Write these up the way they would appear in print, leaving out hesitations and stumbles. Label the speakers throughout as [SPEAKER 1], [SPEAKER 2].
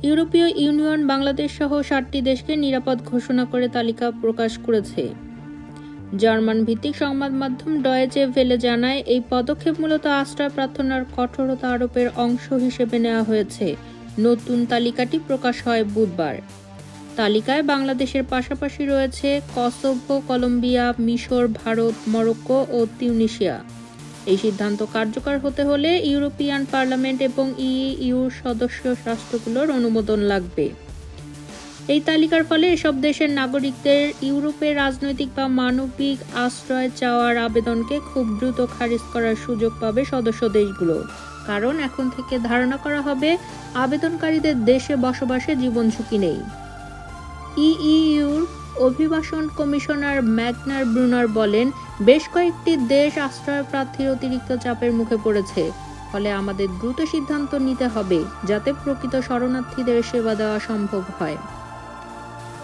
[SPEAKER 1] ইউরোপীয় ইউনিয়ন বাংলাদেশ সহ 7টি দেশকে নিরাপদ ঘোষণা করে তালিকা প্রকাশ করেছে। জার্মান ভিত্তিক সংবাদ মাধ্যম ডয়েচে ভেলে জানায়, এই পদক্ষেপ মূলত আশ্রয় প্রার্থনার কঠোরতা আরোপের অংশ হিসেবে নেওয়া হয়েছে। নতুন তালিকাটি প্রকাশ হয় বুধবার। তালিকায় বাংলাদেশের পাশাপাশি রয়েছে কসোভো, কলম্বিয়া, মিশর, ভারত, মরক্কো ও তিউনিসিয়া। এই সিদ্ধান্ত কার্যকর হতে হলে ইউরোপিয়ান পার্লামেন্ট এবং ইইউর সদস্য রাষ্ট্রগুলোর অনুমোদন লাগবে। এই তালিকার ফলে এসব দেশের নাগরিকদের ইউরোপে রাজনৈতিক বা মানবিক আশ্রয় চাওয়ার আবেদনকে খুব দ্রুত খারিজ করার সুযোগ পাবে সদস্য দেশগুলো। কারণ এখন থেকে ধারণা করা হবে আবেদনকারীদের দেশে বসবাসে জীবন ঝুঁকি নেই। ইইউর অভিবাসন কমিশনার ম্যাগনার ব্রুনার বলেন, বেশ কয়েকটি দেশ আশ্রয় প্রার্থীর অতিরিক্ত চাপের মুখে পড়েছে। ফলে আমাদের দ্রুত সিদ্ধান্ত নিতে হবে যাতে প্রকৃত শরণার্থীদের সেবা দেওয়া সম্ভব হয়।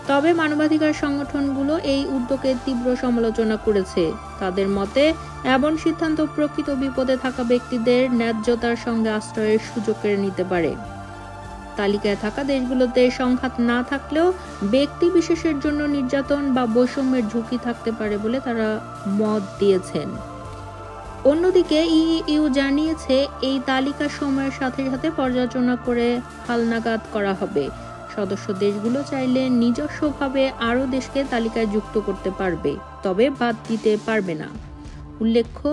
[SPEAKER 1] তবে মানবাধিকার সংগঠনগুলো এই উদ্যোগের তীব্র সমালোচনা করেছে। তাদের মতে, এমন সিদ্ধান্ত প্রকৃত বিপদে থাকা ব্যক্তিদের ন্যায্যতার সঙ্গে আশ্রয়ের সুযোগ কেড়ে নিতে পারে। তালিকায় থাকা দেশগুলোতে সংঘাত না থাকলেও ব্যক্তি বিশেষের জন্য নির্যাতন বা বৈষম্যের ঝুঁকি থাকতে পারে বলে তারা মত দিয়েছেন। অন্যদিকে ইইউ জানিয়েছে, এই তালিকা সময়ের সাথে সাথে পর্যালোচনা করে হালনাগাদ করা হবে। সদস্য দেশগুলো চাইলে নিজস্বভাবে আরও দেশকে তালিকায় যুক্ত করতে পারবে, তবে বাদ দিতে পারবে না। উল্লেখ্য,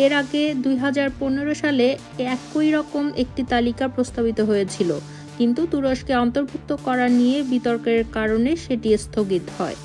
[SPEAKER 1] এর আগে 2015 সালে একই রকম একটি তালিকা প্রস্তাবিত হয়েছিল, কিন্তু তুরস্কে অন্তর্ভুক্ত করা নিয়ে বিতর্কের কারণে সেটি স্থগিত হয়।